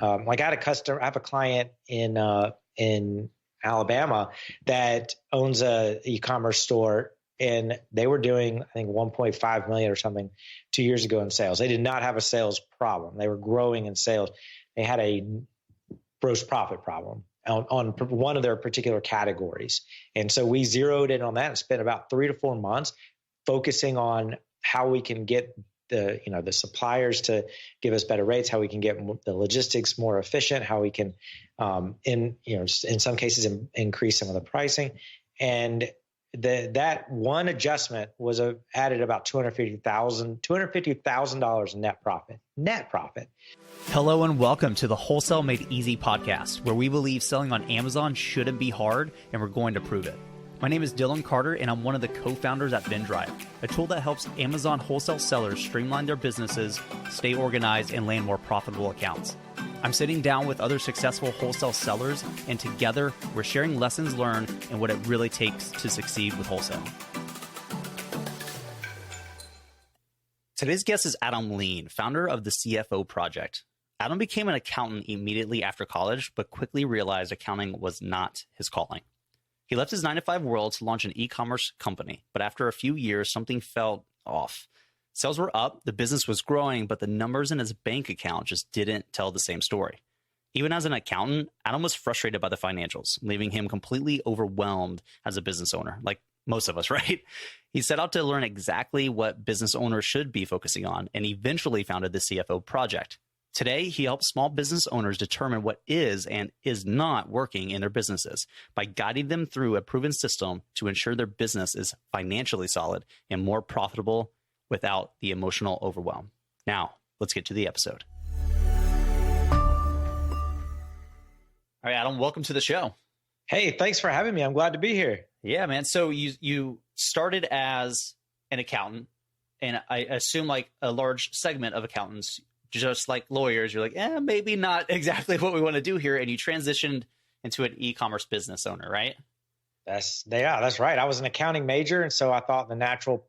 like I have a client in Alabama that owns a e-commerce store, and they were doing, I think, 1.5 million or something 2 years ago in sales. They did not have a sales problem. They were growing in sales. They had a gross profit problem on one of their particular categories. And so we zeroed in on that and spent about 3 to 4 months focusing on how we can get the suppliers to give us better rates, how we can get the logistics more efficient, how we can, in some cases, increase some of the pricing. And that one adjustment was added about $250,000 in net profit. Hello and welcome to the Wholesale Made Easy podcast, where we believe selling on Amazon shouldn't be hard, and we're going to prove it. My name is Dylan Carter, and I'm one of the co-founders at VinDrive, a tool that helps Amazon wholesale sellers streamline their businesses, stay organized, and land more profitable accounts. I'm sitting down with other successful wholesale sellers, and together we're sharing lessons learned and what it really takes to succeed with wholesale. Today's guest is Adam Lean, founder of the CFO Project. Adam became an accountant immediately after college, but quickly realized accounting was not his calling. He left his 9-to-5 world to launch an e-commerce company, but after a few years, something felt off. Sales were up, the business was growing, but the numbers in his bank account just didn't tell the same story. Even as an accountant, Adam was frustrated by the financials, leaving him completely overwhelmed as a business owner, like most of us, right? He set out to learn exactly what business owners should be focusing on and eventually founded the CFO Project. Today, he helps small business owners determine what is and is not working in their businesses by guiding them through a proven system to ensure their business is financially solid and more profitable without the emotional overwhelm. Now, let's get to the episode. All right, Adam, welcome to the show. Hey, thanks for having me. I'm glad to be here. Yeah, man. So you started as an accountant, and I assume like a large segment of accountants, just like lawyers, you're like, maybe not exactly what we want to do here. And you transitioned into an e-commerce business owner, right? That's right. I was an accounting major. And so I thought the natural,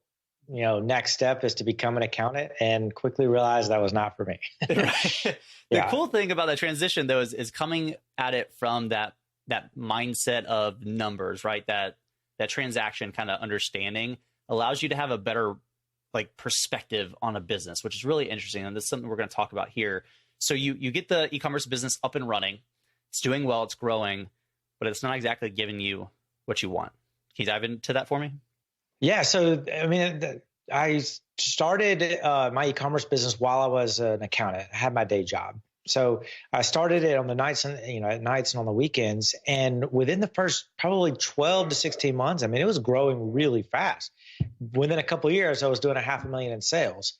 next step is to become an accountant, and quickly realized that was not for me. Right. The cool thing about that transition though, is coming at it from that mindset of numbers, right? That transaction kind of understanding allows you to have a better perspective on a business, which is really interesting. And this is something we're going to talk about here. So you get the e-commerce business up and running. It's doing well, it's growing, but it's not exactly giving you what you want. Can you dive into that for me? Yeah. So, I started my e-commerce business while I was an accountant. I had my day job. So I started it on the nights and, at nights and on the weekends. And within the first probably 12 to 16 months, it was growing really fast. Within a couple of years, I was doing $500,000 in sales.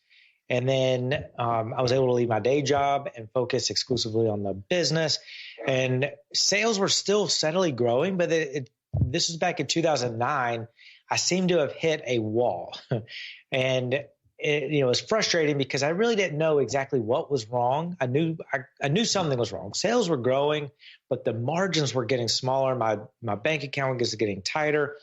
And then I was able to leave my day job and focus exclusively on the business. And sales were still steadily growing, but this was back in 2009. I seemed to have hit a wall. And it was frustrating because I really didn't know exactly what was wrong. I knew something was wrong. Sales were growing, but the margins were getting smaller. My bank account was getting tighter,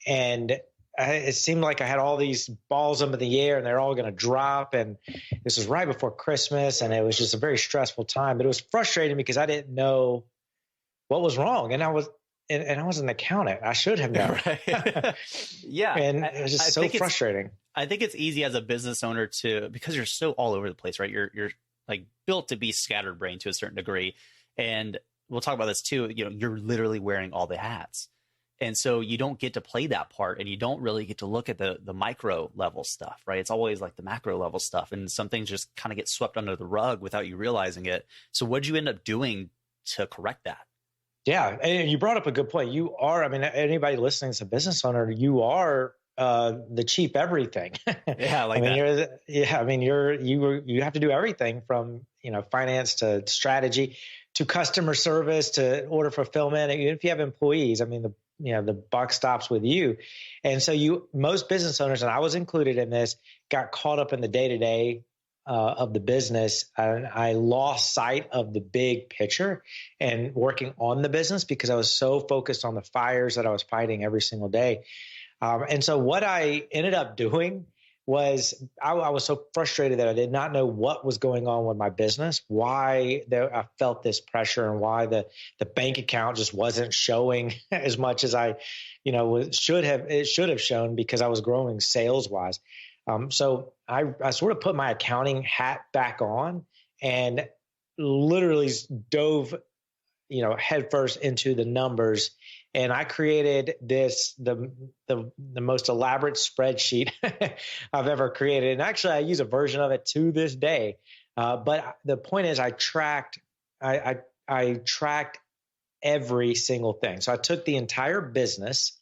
and it seemed like I had all these balls up in the air and they're all going to drop. And this was right before Christmas, and it was just a very stressful time. But it was frustrating because I didn't know what was wrong, and I was an accountant. I should have known. Right. Yeah, and it was just so frustrating. I think it's easy as a business owner because you're so all over the place, right? You're like built to be scatterbrained to a certain degree. And we'll talk about this too. You're literally wearing all the hats. And so you don't get to play that part, and you don't really get to look at the micro level stuff, right? It's always like the macro level stuff. And some things just kind of get swept under the rug without you realizing it. So what did you end up doing to correct that? Yeah. And you brought up a good point. You are, anybody listening as a business owner, you are the cheap everything. Yeah, you have to do everything from finance to strategy to customer service to order fulfillment. And if you have employees, the buck stops with you. And so most business owners, and I was included in this, got caught up in the day-to-day of the business. I lost sight of the big picture and working on the business because I was so focused on the fires that I was fighting every single day. And so what I ended up doing was I was so frustrated that I did not know what was going on with my business, why I felt this pressure, and why the bank account just wasn't showing as much as I, should have shown, because I was growing sales wise. So I sort of put my accounting hat back on and literally dove, headfirst into the numbers. And I created the most elaborate spreadsheet I've ever created. And actually, I use a version of it to this day. But the point is, I tracked every single thing. So I took the entire business,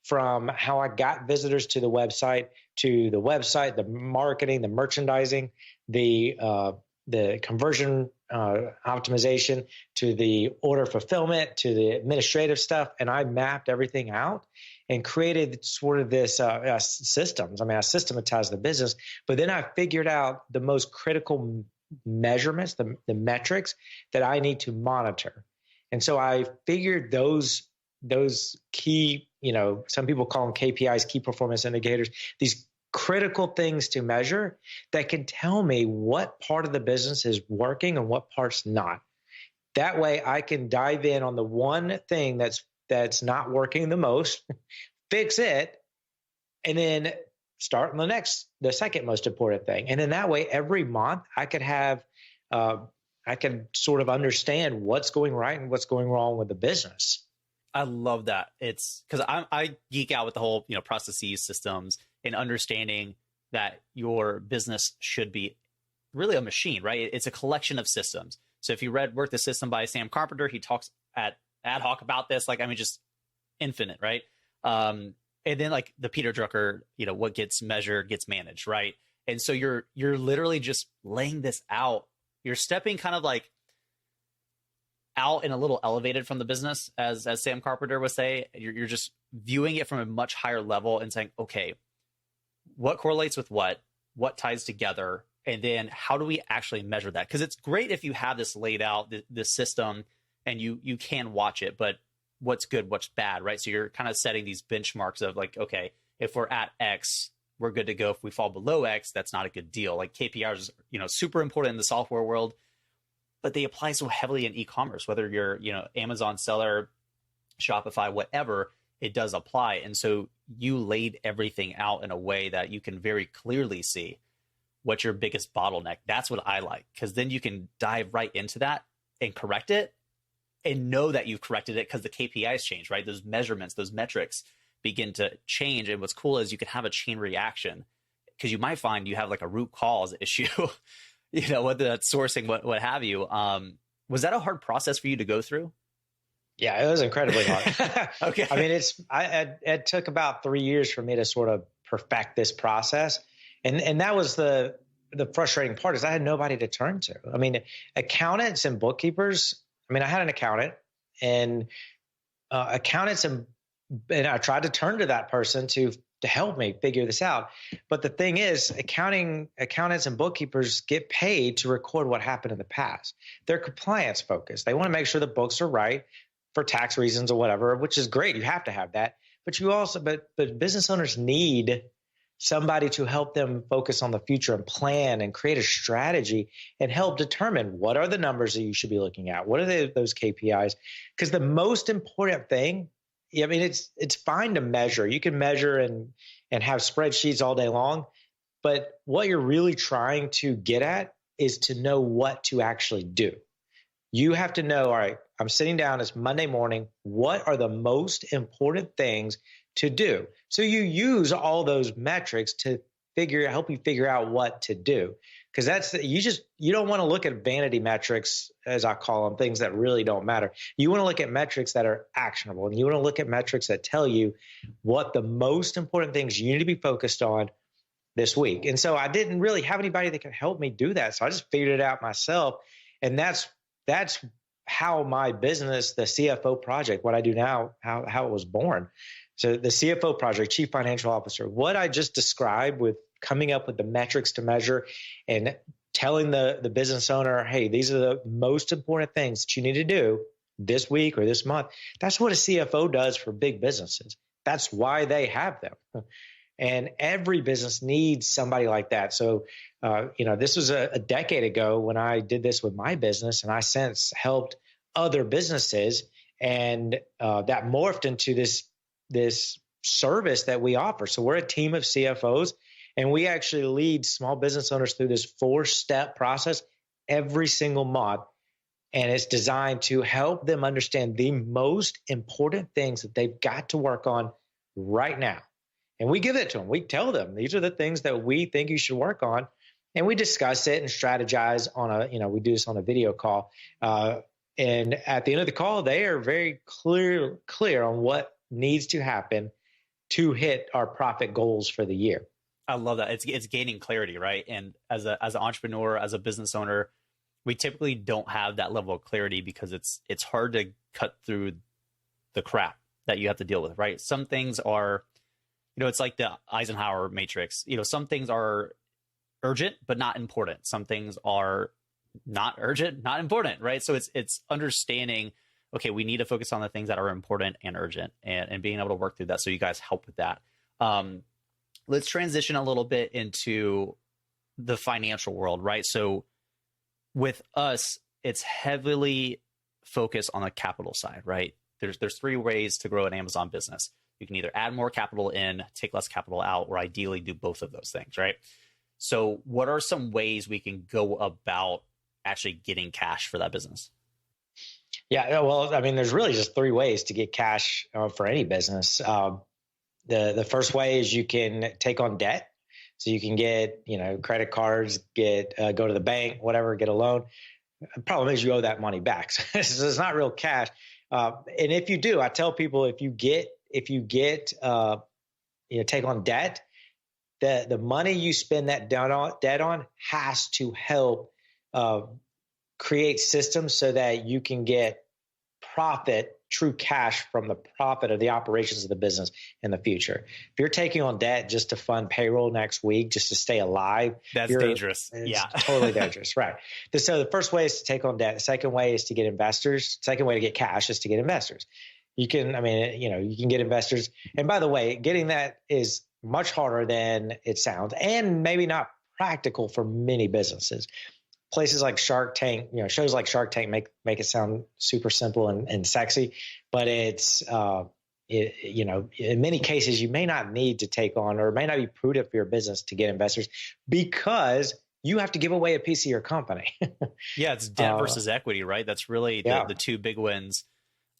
from how I got visitors to the website, the marketing, the merchandising, the conversion optimization, to the order fulfillment, to the administrative stuff. And I mapped everything out and created sort of this systems. I mean, I systematized the business, but then I figured out the most critical measurements, the metrics that I need to monitor. And so I figured those key, some people call them KPIs, key performance indicators, these critical things to measure that can tell me what part of the business is working and what part's not. That way I can dive in on the one thing that's not working the most, fix it, and then start on the second most important thing. And then that way, every month I could sort of understand what's going right and what's going wrong with the business. I love that. It's because I geek out with the whole, processes, systems, and understanding that your business should be really a machine, right? It's a collection of systems. So if you read Work the System by Sam Carpenter, he talks at ad hoc about this, just infinite, right? And then like the Peter Drucker, what gets measured gets managed, right? And so you're literally just laying this out. You're stepping kind of like out and a little elevated from the business, as Sam Carpenter would say. You're just viewing it from a much higher level and saying, okay, what correlates with what ties together, and then how do we actually measure that? Because it's great if you have this laid out, the system, and you can watch it, but what's good, what's bad, right? So you're kind of setting these benchmarks of like, okay, if we're at X, we're good to go. If we fall below X, that's not a good deal. Like KPIs, super important in the software world, but they apply so heavily in e-commerce, whether you're, Amazon seller, Shopify, whatever, it does apply. And so you laid everything out in a way that you can very clearly see what's your biggest bottleneck. That's what I like, because then you can dive right into that and correct it and know that you've corrected it because the KPIs change, right? Those measurements, those metrics begin to change. And what's cool is you can have a chain reaction, because you might find you have like a root cause issue, whether that's sourcing, what have you. Was that a hard process for you to go through? Yeah, it was incredibly hard. Okay. I mean, it took about 3 years for me to sort of perfect this process. And that was the frustrating part, is I had nobody to turn to. I mean, accountants and bookkeepers, I had an accountant, and accountants and I tried to turn to that person to help me figure this out. But the thing is, accountants and bookkeepers get paid to record what happened in the past. They're compliance focused. They want to make sure the books are right for tax reasons or whatever, which is great. You have to have that. But but business owners need somebody to help them focus on the future and plan and create a strategy and help determine what are the numbers that you should be looking at. What are those KPIs? Because the most important thing, it's fine to measure. You can measure and have spreadsheets all day long, but what you're really trying to get at is to know what to actually do. You have to know, all right, I'm sitting down, it's Monday morning. What are the most important things to do? So you use all those metrics to help you figure out what to do. Because you don't want to look at vanity metrics, as I call them, things that really don't matter. You want to look at metrics that are actionable, and you want to look at metrics that tell you what the most important things you need to be focused on this week. And so I didn't really have anybody that could help me do that. So I just figured it out myself. And that's how my business, the CFO Project, what I do now, how it was born. So the CFO Project, Chief Financial Officer, what I just described with coming up with the metrics to measure and telling the business owner, hey, these are the most important things that you need to do this week or this month. That's what a CFO does for big businesses. That's why they have them. And every business needs somebody like that. So, this was a decade ago when I did this with my business, and I since helped other businesses, and that morphed into this service that we offer. So we're a team of CFOs, and we actually lead small business owners through this 4-step process every single month. And it's designed to help them understand the most important things that they've got to work on right now. And we give it to them. We tell them, these are the things that we think you should work on. And we discuss it and strategize we do this on a video call. And at the end of the call, they are very clear on what needs to happen to hit our profit goals for the year. I love that. It's gaining clarity, right? And as an entrepreneur, as a business owner, we typically don't have that level of clarity because it's hard to cut through the crap that you have to deal with, right? Some things are, it's like the Eisenhower matrix. Some things are urgent but not important. Some things are not urgent, not important, right? So it's understanding, okay, we need to focus on the things that are important and urgent, and being able to work through that. So you guys help with that. Let's transition a little bit into the financial world, right? So with us, it's heavily focused on the capital side, right? There's 3 ways to grow an Amazon business. You can either add more capital in, take less capital out, or ideally do both of those things, right? So what are some ways we can go about actually getting cash for that business? Yeah, well, I mean, there's really just 3 ways to get cash for any business. The first way is you can take on debt. So you can get, credit cards, go to the bank, whatever, get a loan. The problem is you owe that money back. So it's not real cash. And if you do, I tell people, if you take on debt, the money you spend that debt on has to help create systems so that you can get profit, true cash from the profit of the operations of the business in the future. If you're taking on debt just to fund payroll next week, just to stay alive, that's dangerous. It's totally dangerous. Right. So the first way is to take on debt. The second way is to get investors. The second way to get cash is to get investors. You can get investors. And by the way, getting that is much harder than it sounds, and maybe not practical for many businesses. Places like Shark Tank, shows like Shark Tank make it sound super simple and sexy, but it's, in many cases, you may not need to take on, or it may not be prudent for your business to get investors because you have to give away a piece of your company. Yeah, it's debt versus equity, right? That's really the 2 big wins.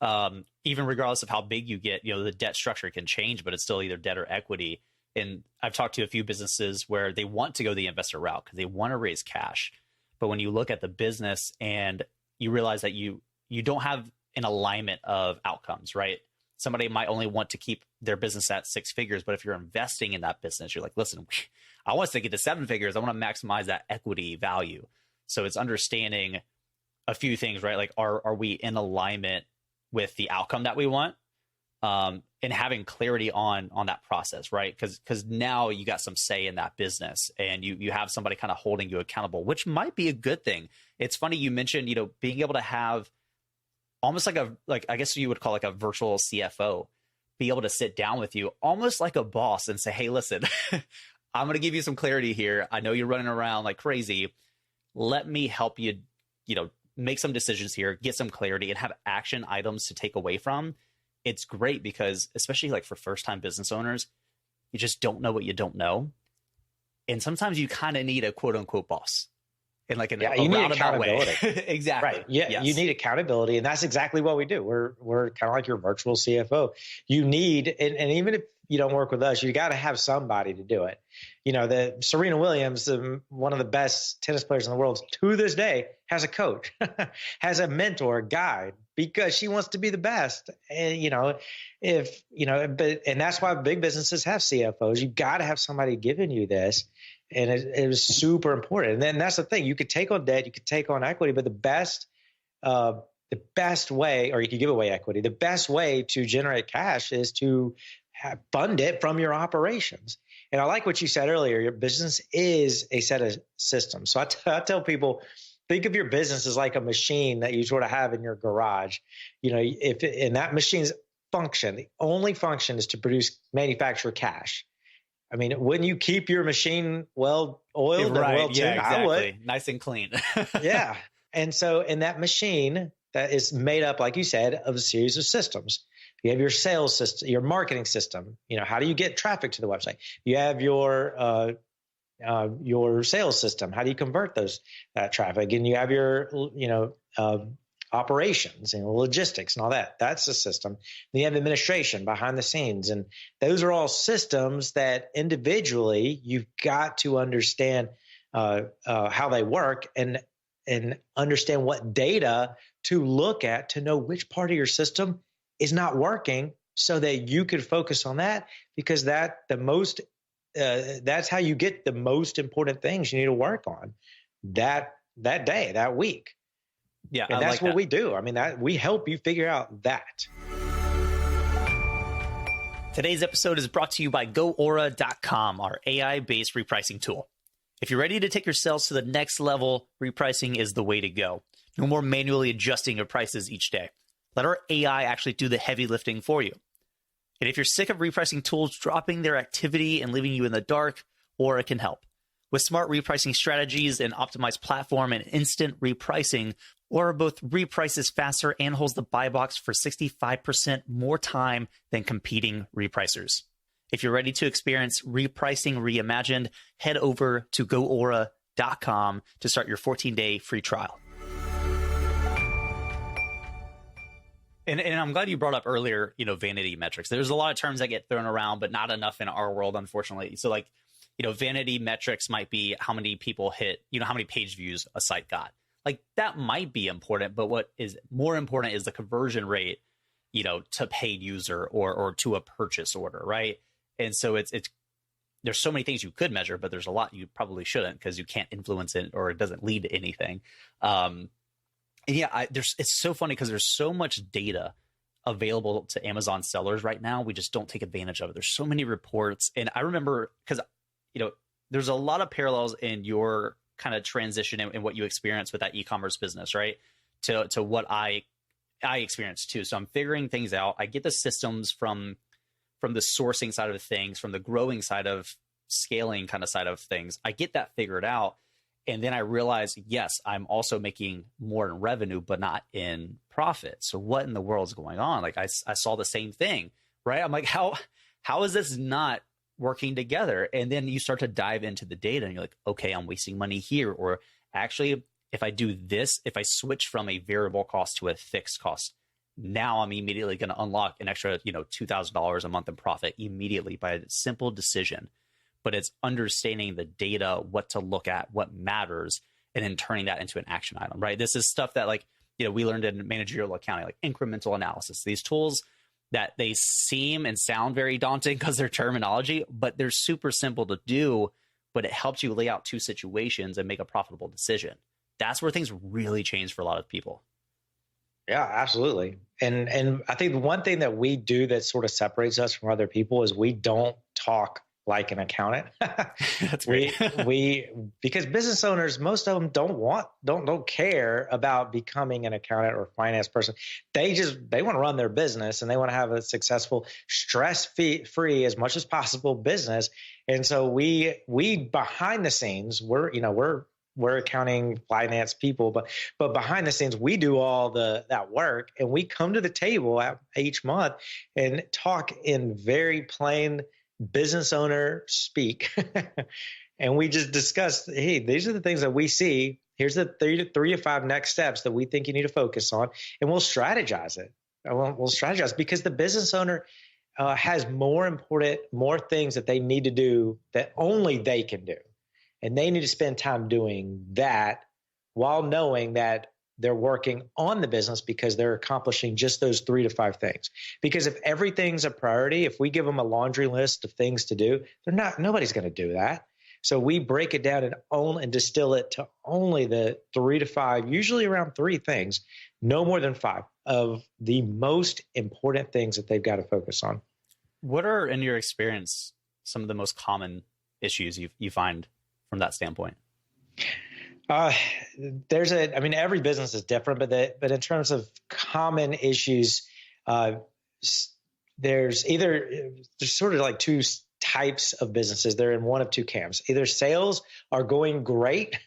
Even regardless of how big you get, the debt structure can change, but it's still either debt or equity. And I've talked to a few businesses where they want to go the investor route because they want to raise cash. But when you look at the business and you realize that you don't have an alignment of outcomes, right? Somebody might only want to keep their business at 6 figures, but if you're investing in that business, you're like, listen, I want us to get to 7 figures. I want to maximize that equity value. So it's understanding a few things, right? Like, are we in alignment with the outcome that we want? And having clarity on that process, right? Because now you got some say in that business, and you have somebody kind of holding you accountable, which might be a good thing. It's funny you mentioned, being able to have almost like I guess you would call like a virtual CFO, be able to sit down with you almost like a boss and say, hey, listen, I'm going to give you some clarity here. I know you're running around like crazy. Let me help you, make some decisions here, get some clarity, and have action items to take away from. It's great because, especially like for first-time business owners, you just don't know what you don't know. And sometimes you kind of need a quote-unquote boss in like a roundabout way. Exactly. Right. Yeah, yes. You need accountability, and that's exactly what we do. We're kind of like your virtual CFO. You need, and even if you don't work with us, you got to have somebody to do it. The Serena Williams, one of the best tennis players in the world to this day, has a coach, has a mentor, a guide, because she wants to be the best. And, and that's why big businesses have CFOs. You got to have somebody giving you this. And it was super important. And then that's the thing. You could take on debt, you could take on equity, but the best way, or you could give away equity, the best way to generate cash is to fund it from your operations. And I like what you said earlier. Your business is a set of systems. So I tell people, think of your business as like a machine that you sort of have in your garage. And that machine's function, the only function is to manufacture cash. I mean, wouldn't you keep your machine well oiled and well tuned? Yeah, exactly. I would. Nice and clean. Yeah. And so in that machine that is made up, like you said, of a series of systems. You have your sales system, your marketing system. How do you get traffic to the website? You have your sales system. How do you convert that traffic? And you have your operations and logistics and all that. That's a system. Then you have administration behind the scenes, and those are all systems that individually you've got to understand how they work and understand what data to look at to know which part of your system is not working, so that you could focus on that, because that's how you get the most important things you need to work on that day, that week. Yeah, and that's what we do. I mean, we help you figure out that. Today's episode is brought to you by GoAura.com, our AI-based repricing tool. If you're ready to take your sales to the next level, repricing is the way to go. No more manually adjusting your prices each day. Let our AI actually do the heavy lifting for you. And if you're sick of repricing tools dropping their activity and leaving you in the dark, Aura can help. With smart repricing strategies, an optimized platform, and instant repricing, Aura both reprices faster and holds the buy box for 65% more time than competing repricers. If you're ready to experience repricing reimagined, head over to GoAura.com to start your 14-day free trial. And I'm glad you brought up earlier, vanity metrics. There's a lot of terms that get thrown around, but not enough in our world, unfortunately. So vanity metrics might be how many people hit, how many page views a site got. That might be important, but what is more important is the conversion rate, to paid user or to a purchase order, right? And so it's there's so many things you could measure, but there's a lot you probably shouldn't, because you can't influence it or it doesn't lead to anything. It's so funny because there's so much data available to Amazon sellers right now. We just don't take advantage of it. There's so many reports. And I remember, because, there's a lot of parallels in your kind of transition and what you experienced with that e-commerce business, right? To what I experienced too. So I'm figuring things out. I get the systems from the sourcing side of things, from the growing side of scaling kind of side of things. I get that figured out. And then I realized, yes, I'm also making more in revenue, but not in profit. So what in the world is going on? I saw the same thing, right? I'm like, how is this not working together? And then you start to dive into the data and you're like, okay, I'm wasting money here. Or actually, if I do this, if I switch from a variable cost to a fixed cost, now I'm immediately going to unlock an extra, $2,000 a month in profit immediately by a simple decision. But it's understanding the data, what to look at, what matters, and then turning that into an action item, right? This is stuff that we learned in managerial accounting, like incremental analysis. These tools that they seem and sound very daunting because they're terminology, but they're super simple to do, but it helps you lay out two situations and make a profitable decision. That's where things really change for a lot of people. Yeah, absolutely. And I think the one thing that we do that sort of separates us from other people is we don't talk like an accountant. That's great. Because business owners, most of them don't care about becoming an accountant or finance person. They want to run their business and they want to have a successful, stress-free as much as possible business. And so we behind the scenes, we're accounting, finance people, but behind the scenes, we do all that work, and we come to the table each month and talk in very plain business owner speak. And we just discuss, hey, these are the things that we see. Here's the 3 to 5 next steps that we think you need to focus on. And we'll strategize it. We'll strategize because the business owner has more things that they need to do that only they can do. And they need to spend time doing that while knowing that they're working on the business because they're accomplishing just those 3 to 5 things. Because if everything's a priority, if we give them a laundry list of things to do, nobody's going to do that. So we break it down and distill it to only the 3 to 5, usually around 3 things, no more than 5 of the most important things that they've got to focus on. What are, in your experience, some of the most common issues you find from that standpoint? Every business is different, but in terms of common issues, there's sort of like two types of businesses. They're in one of two camps. Either sales are going great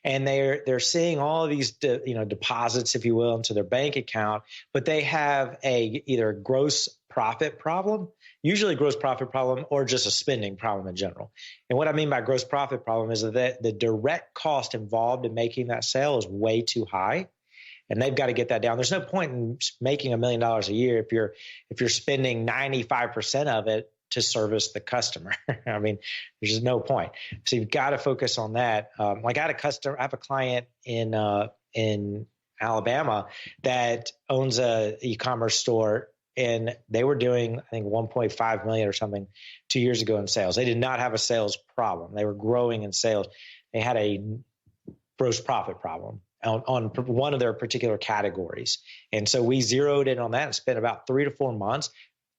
and they're seeing all of these deposits, if you will, into their bank account, but they have either a gross profit problem, usually gross profit problem, or just a spending problem in general. And what I mean by gross profit problem is that the direct cost involved in making that sale is way too high. And they've got to get that down. There's no point in making $1 million a year if you're spending 95% of it to service the customer. I mean, there's just no point. So you've got to focus on that. Like I have a client in Alabama that owns a e-commerce store, and they were doing, I think, 1.5 million or something 2 years ago in sales. They did not have a sales problem. They were growing in sales. They had a gross profit problem on one of their particular categories. And so we zeroed in on that and spent about 3 to 4 months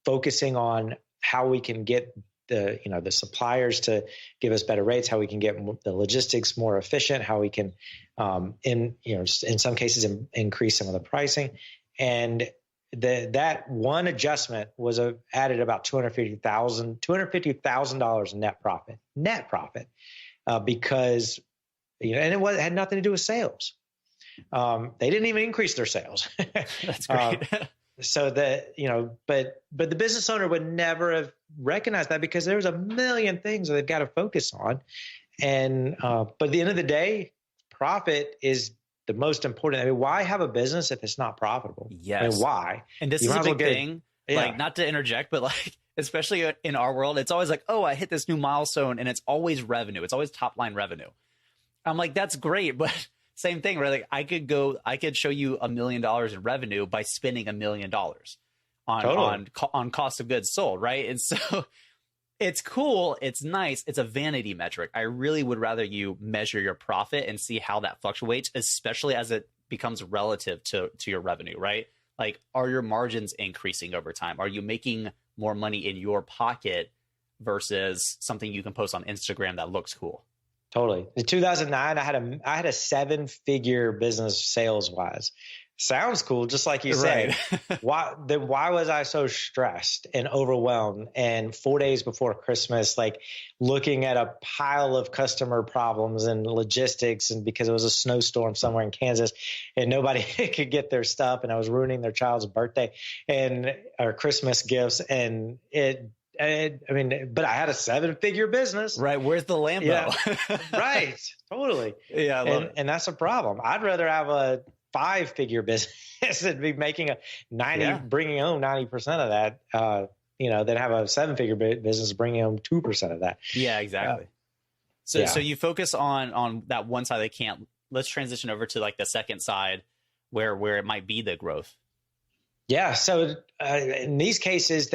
focusing on how we can get the suppliers to give us better rates, how we can get the logistics more efficient, how we can, in some cases, increase some of the pricing. And that one adjustment was added about $250,000 in net profit, because and it had nothing to do with sales. They didn't even increase their sales. That's great. So that, but the business owner would never have recognized that because there's a million things that they've got to focus on. And, but at the end of the day, profit is the most important. I mean, why have a business if it's not profitable? Yes. I mean, why? And this is a big thing, like, not to interject, but like, especially in our world, it's always like, oh, I hit this new milestone, and it's always revenue. It's always top line revenue. I'm like, that's great, but same thing, right? Like I could show you $1 million in revenue by spending $1 million on cost of goods sold, right? And so it's cool, it's nice, it's a vanity metric. I really would rather you measure your profit and see how that fluctuates, especially as it becomes relative to your revenue, right? Like, are your margins increasing over time? Are you making more money in your pocket versus something you can post on Instagram that looks cool? Totally. In 2009, I had a 7-figure business sales wise. Sounds cool, just like you said. Why was I so stressed and overwhelmed? And 4 days before Christmas, like looking at a pile of customer problems and logistics, and because it was a snowstorm somewhere in Kansas, and nobody could get their stuff, and I was ruining their child's birthday or Christmas gifts, and but I had a 7-figure business. Right. Where's the Lambo? Yeah. Right. Totally. Yeah. And that's a problem. I'd rather have a 5-figure business and be making bringing home 90% of that, than have a 7-figure business bringing home 2% of that. Yeah, exactly. So you focus on that one side they can't. Let's transition over to like the second side where it might be the growth. Yeah. So in these cases,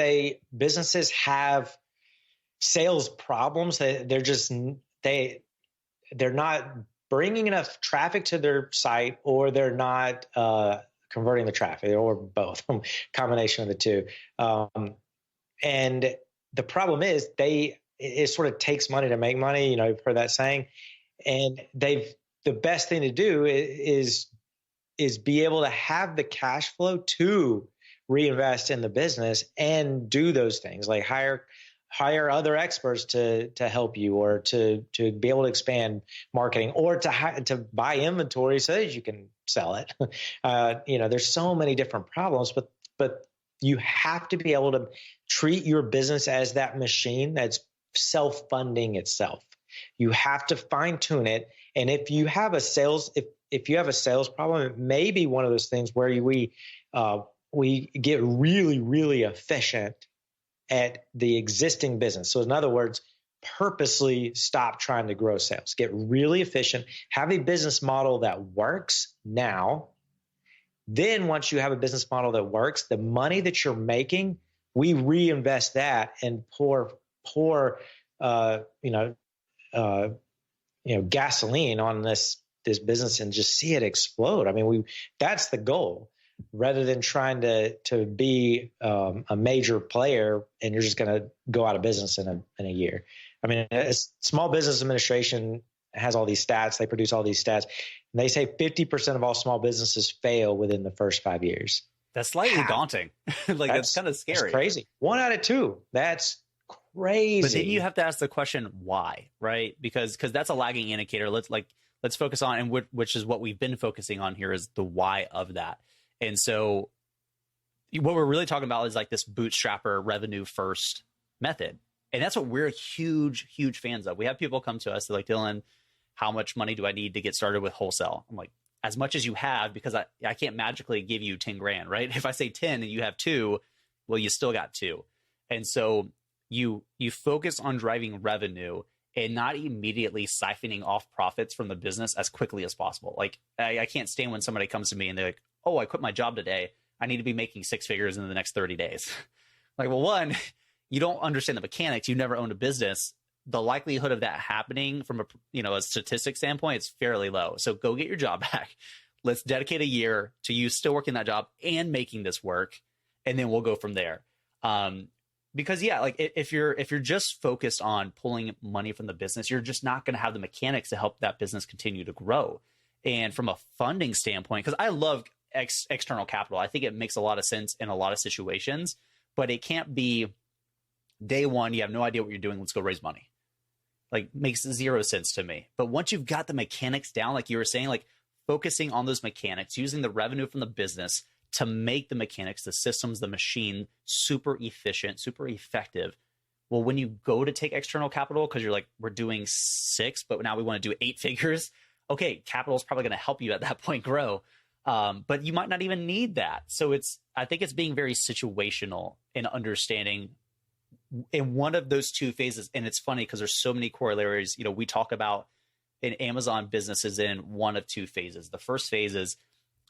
businesses have sales problems. They're not bringing enough traffic to their site, or they're not converting the traffic, or both, combination of the two. And the problem is it sort of takes money to make money. You've heard that saying, and the best thing to do is be able to have the cash flow to reinvest in the business and do those things, like hire other experts to help you, or to be able to expand marketing, or to buy inventory so that you can sell it. There's so many different problems, but you have to be able to treat your business as that machine that's self-funding itself. You have to fine tune it. And if you have a sales problem, it may be one of those things where we get really, really efficient at the existing business. So in other words, purposely stop trying to grow sales, get really efficient, have a business model that works now. Then once you have a business model that works, the money that you're making, we reinvest that and pour gasoline on this business and just see it explode. I mean, that's the goal, rather than trying to be a major player and you're just going to go out of business in a year. I mean, Small Business Administration has all these stats. They produce all these stats. And they say 50% of all small businesses fail within the first 5 years. That's slightly daunting. That's kind of scary. That's crazy. 1 out of 2. That's crazy. But then you have to ask the question, why, right? Because that's a lagging indicator. Let's focus on, and which is what we've been focusing on here, is the why of that. And so what we're really talking about is like this bootstrapper revenue first method. And that's what we're huge fans of. We have people come to us, they're like, Dylan, how much money do I need to get started with wholesale? I'm like, as much as you have, because I can't magically give you 10 grand, right? If I say 10 and you have 2, well, you still got 2. And so you focus on driving revenue and not immediately siphoning off profits from the business as quickly as possible. Like I can't stand when somebody comes to me and they're like, oh, I quit my job today. I need to be making 6 figures in the next 30 days. Like, well, one, you don't understand the mechanics. You've never owned a business. The likelihood of that happening from a statistic standpoint, it's fairly low. So go get your job back. Let's dedicate a year to you still working that job and making this work. And then we'll go from there. Because yeah, like if you're just focused on pulling money from the business, you're just not going to have the mechanics to help that business continue to grow. And from a funding standpoint, because I love external capital, I think it makes a lot of sense in a lot of situations, but it can't be day one, you have no idea what you're doing, let's go raise money. Like, makes 0 sense to me. But once you've got the mechanics down, like you were saying, like focusing on those mechanics, using the revenue from the business to make the mechanics, the systems, the machine super efficient, super effective. Well, when you go to take external capital, because you're like, we're doing 6, but now we want to do 8 figures. Okay, capital is probably going to help you at that point grow. But you might not even need that. So I think it's being very situational in understanding in one of those 2 phases. And it's funny because there's so many corollaries. We talk about in Amazon businesses in one of 2 phases. The first phase is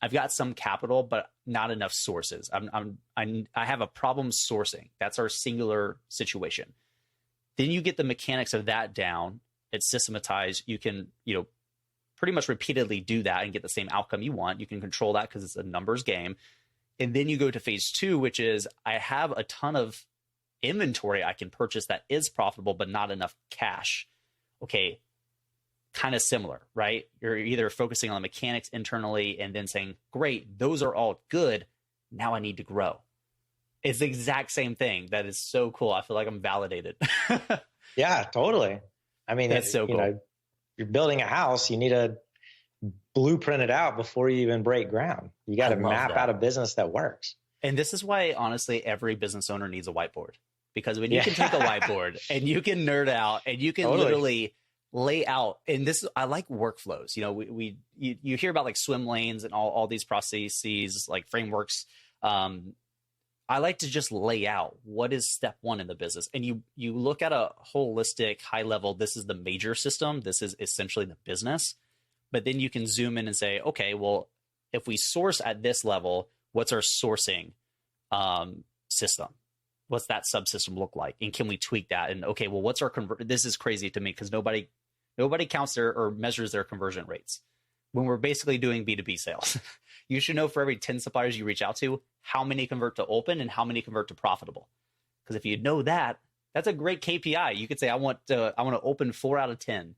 I've got some capital, but not enough sources. I have a problem sourcing. That's our singular situation. Then you get the mechanics of that down. It's systematized. You can, pretty much repeatedly do that and get the same outcome you want. You can control that because it's a numbers game. And then you go to phase 2, which is I have a ton of inventory I can purchase that is profitable, but not enough cash. Okay. Kind of similar, right? You're either focusing on the mechanics internally and then saying, great, those are all good. Now I need to grow. It's the exact same thing. That is so cool. I feel like I'm validated. Yeah, totally. I mean, that's so cool. You're building a house, you need to blueprint it out before you even break ground. You got to map out a business that works. And this is why, honestly, every business owner needs a whiteboard. Because when you can take a whiteboard and you can nerd out and you can literally lay out, and I like workflows. You hear about like swim lanes and all these processes, like frameworks. I like to just lay out what is step 1 in the business. And you look at a holistic, high level, this is the major system. This is essentially the business. But then you can zoom in and say, okay, well, if we source at this level, what's our sourcing system? What's that subsystem look like? And can we tweak that? And okay, well, what's our this is crazy to me because nobody counts or measures their conversion rates when we're basically doing B2B sales. You should know for every 10 suppliers you reach out to, how many convert to open and how many convert to profitable. Because if you know that, that's a great KPI. You could say, I want to open 4 out of 10,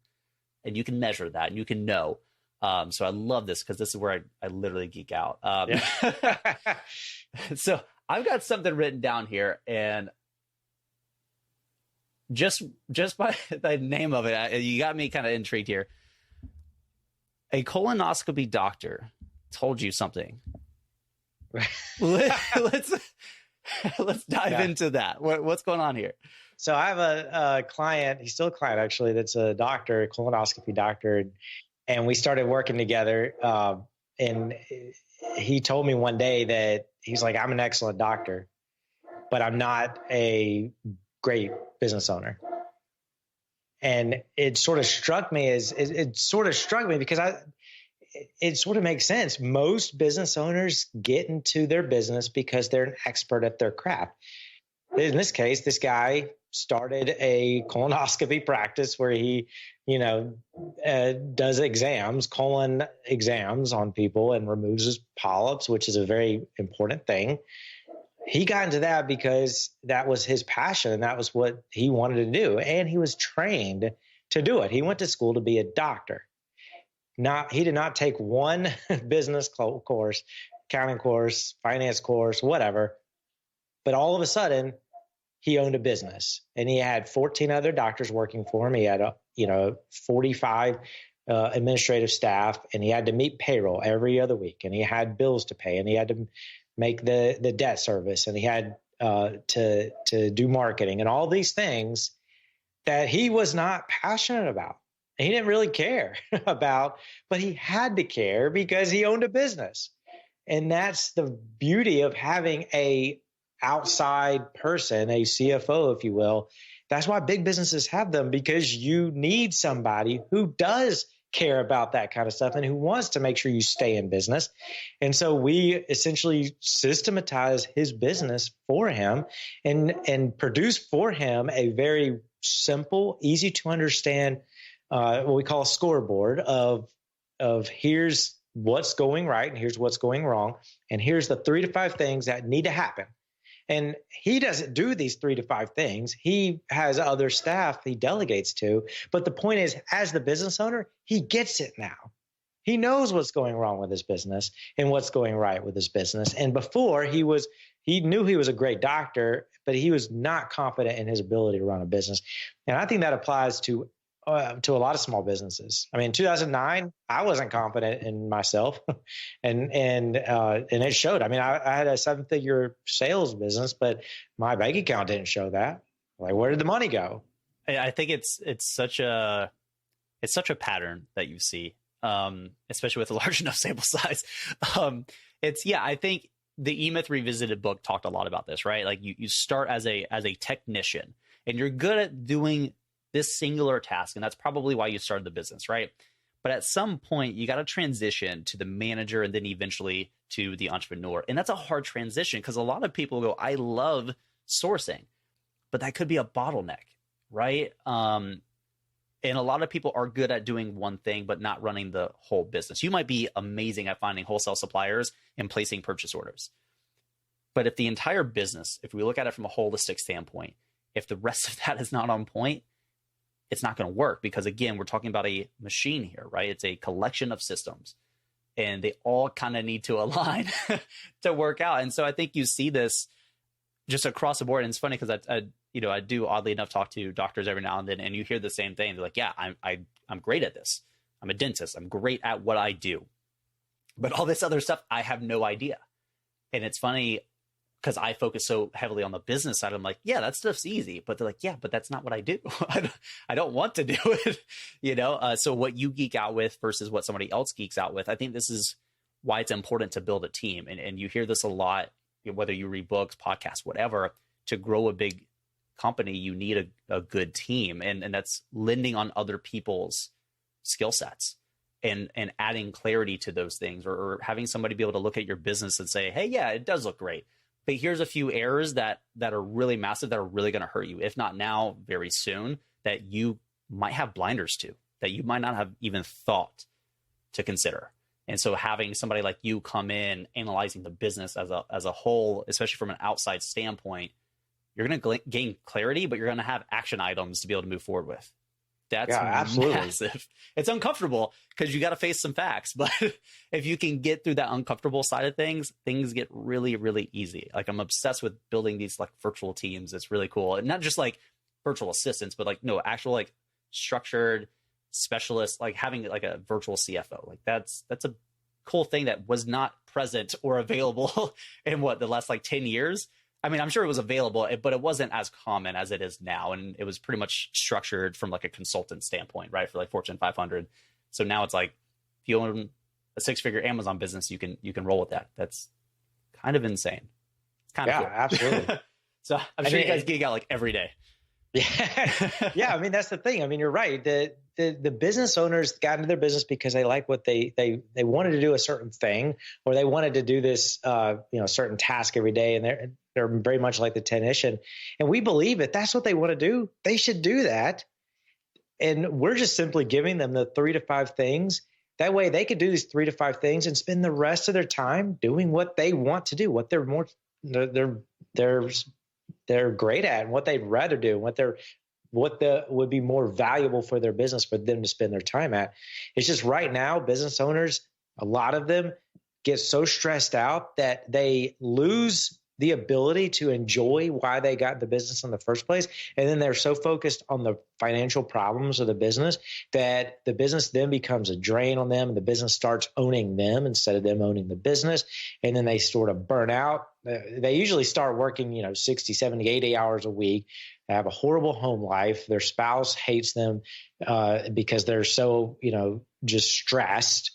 and you can measure that and you can know. So I love this because this is where I literally geek out. So I've got something written down here, and just by the name of it, you got me kind of intrigued here. A colonoscopy doctor told you something. Let's dive into that. What's going on here? So I have a client. He's still a client, actually. That's a doctor, a colonoscopy doctor, and we started working together. And he told me one day that he's like, I'm an excellent doctor, but I'm not a great business owner. And it sort of struck me because it sort of makes sense. Most business owners get into their business because they're an expert at their craft. In this case, this guy started a colonoscopy practice where he, does colon exams on people and removes his polyps, which is a very important thing. He got into that because that was his passion and that was what he wanted to do. And he was trained to do it. He went to school to be a doctor. He did not take one business course, accounting course, finance course, whatever. But all of a sudden, he owned a business, and he had 14 other doctors working for him. He had 45 administrative staff, and he had to meet payroll every other week, and he had bills to pay, and he had to make the debt service, and he had to do marketing and all these things that he was not passionate about. He didn't really care about, but he had to care because he owned a business. And that's the beauty of having a outside person, a CFO, if you will. That's why big businesses have them, because you need somebody who does care about that kind of stuff and who wants to make sure you stay in business. And so we essentially systematize his business for him and produce for him a very simple, easy to understand, what we call a scoreboard of here's what's going right and here's what's going wrong, and here's the 3 to 5 things that need to happen. And he doesn't do these 3 to 5 things. He has other staff he delegates to. But the point is, as the business owner, he gets it now. He knows what's going wrong with his business and what's going right with his business. And before, he knew he was a great doctor, but he was not confident in his ability to run a business. And I think that applies to a lot of small businesses. I mean, in 2009, I wasn't confident in myself, and it showed. I mean, I had a 7-figure sales business, but my bank account didn't show that. Like, where did the money go? I think it's such a pattern that you see, especially with a large enough sample size. I think the E-Myth Revisited book talked a lot about this, right? Like you start as a technician, and you're good at doing this singular task. And that's probably why you started the business, right? But at some point, you got to transition to the manager and then eventually to the entrepreneur. And that's a hard transition because a lot of people go, I love sourcing, but that could be a bottleneck, right? And a lot of people are good at doing one thing, but not running the whole business. You might be amazing at finding wholesale suppliers and placing purchase orders. But if the entire business, if we look at it from a holistic standpoint, if the rest of that is not on point, it's not going to work, because again, we're talking about a machine here, right? It's a collection of systems, and they all kind of need to align to work out. And so I think you see this just across the board. And it's funny because I do, oddly enough, talk to doctors every now and then, and you hear the same thing. They're like, yeah, I'm great at this. I'm a dentist. I'm great at what I do, but all this other stuff, I have no idea. And it's funny because I focus so heavily on the business side. I'm like, yeah, that stuff's easy. But they're like, yeah, but that's not what I do. I don't want to do it, So what you geek out with versus what somebody else geeks out with, I think this is why it's important to build a team. And you hear this a lot, whether you read books, podcasts, whatever. To grow a big company, you need a good team. And that's lending on other people's skill sets and adding clarity to those things, or having somebody be able to look at your business and say, hey, yeah, it does look great, but here's a few errors that are really massive, that are really going to hurt you, if not now, very soon, that you might have blinders to, that you might not have even thought to consider. And so having somebody like you come in, analyzing the business as a whole, especially from an outside standpoint, you're going to gain clarity, but you're going to have action items to be able to move forward with. That's absolutely massive. It's uncomfortable because you got to face some facts, but if you can get through that uncomfortable side of things get really, really easy. Like, I'm obsessed with building these like virtual teams. It's really cool. And not just like virtual assistants, but like, actual like structured specialists, like having like a virtual CFO. Like that's a cool thing that was not present or available in the last like 10 years. I mean, I'm sure it was available, but it wasn't as common as it is now. And it was pretty much structured from like a consultant standpoint, right? For like Fortune 500. So now it's like, if you own a 6-figure Amazon business, you can roll with that. That's kind of insane. It's kind of cool. Absolutely. So I'm sure you guys geek out like every day. Yeah. Yeah. I mean, that's the thing. I mean, you're right. The business owners got into their business because they like what they wanted to do a certain thing, or they wanted to do this, certain task every day. And they're very much like the technician. And we believe it. That's what they want to do. They should do that. And we're just simply giving them the 3 to 5 things. That way they could do these 3 to 5 things and spend the rest of their time doing what they want to do, what they're great at, and what they'd rather do, what would be more valuable for their business for them to spend their time at. It's just right now, business owners, a lot of them get so stressed out that they lose the ability to enjoy why they got the business in the first place. And then they're so focused on the financial problems of the business that the business then becomes a drain on them, and the business starts owning them instead of them owning the business. And then they sort of burn out. They usually start working, 60, 70, 80 hours a week. They have a horrible home life. Their spouse hates them because they're so, just stressed.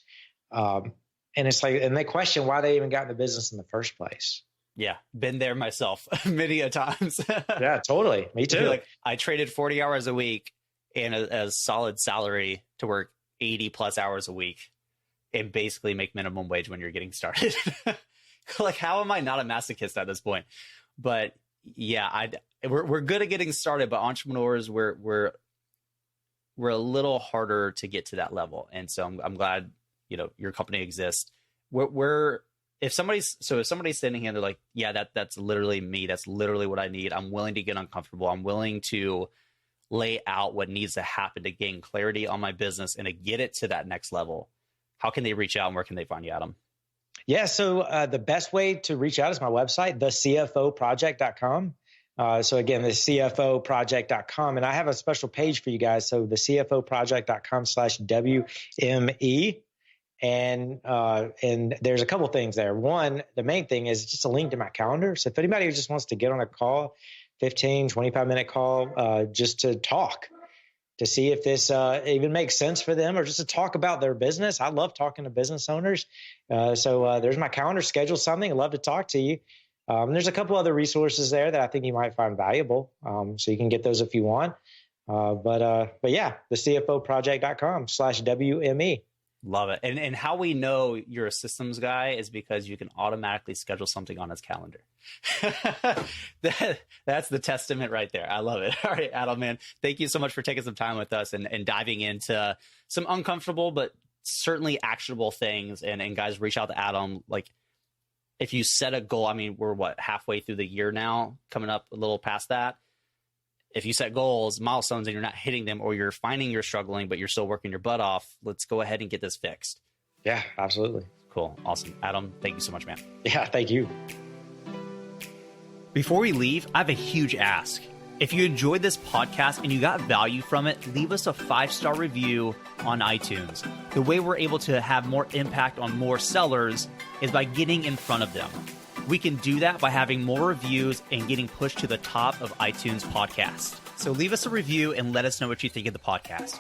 And it's like, and they question why they even got in the business in the first place. Yeah, been there myself many a times. Yeah, totally. Me too. Like, I traded 40 hours a week and a solid salary to work 80 plus hours a week and basically make minimum wage when you're getting started. Like, how am I not a masochist at this point? But yeah, we're good at getting started, but entrepreneurs, we're a little harder to get to that level. And so I'm glad, your company exists. If somebody's standing here, they're like, yeah, that's literally me. That's literally what I need. I'm willing to get uncomfortable. I'm willing to lay out what needs to happen to gain clarity on my business and to get it to that next level. How can they reach out, and where can they find you, Adam? Yeah. So the best way to reach out is my website, thecfoproject.com. So again, the CFOproject.com. And I have a special page for you guys. So the CFOproject.com/WME. And there's a couple things there. One, the main thing is just a link to my calendar. So if anybody just wants to get on a call, 15, 25-minute call, just to talk, to see if this even makes sense for them, or just to talk about their business. I love talking to business owners. So there's my calendar, schedule something. I'd love to talk to you. There's a couple other resources there that I think you might find valuable. So you can get those if you want. But yeah, the CFOproject.com/WME. Love it. And how we know you're a systems guy is because you can automatically schedule something on his calendar. That's the testament right there. I love it. All right, Adam, man, thank you so much for taking some time with us and diving into some uncomfortable, but certainly actionable things. And guys, reach out to Adam. Like, if you set a goal, I mean, we're halfway through the year now, coming up a little past that. If you set goals, milestones, and you're not hitting them, or you're finding you're struggling, but you're still working your butt off, let's go ahead and get this fixed. Yeah, absolutely. Cool. Awesome. Adam, thank you so much, man. Yeah, thank you. Before we leave, I have a huge ask. If you enjoyed this podcast and you got value from it, leave us a 5-star review on iTunes. The way we're able to have more impact on more sellers is by getting in front of them. We can do that by having more reviews and getting pushed to the top of iTunes podcasts. So leave us a review and let us know what you think of the podcast.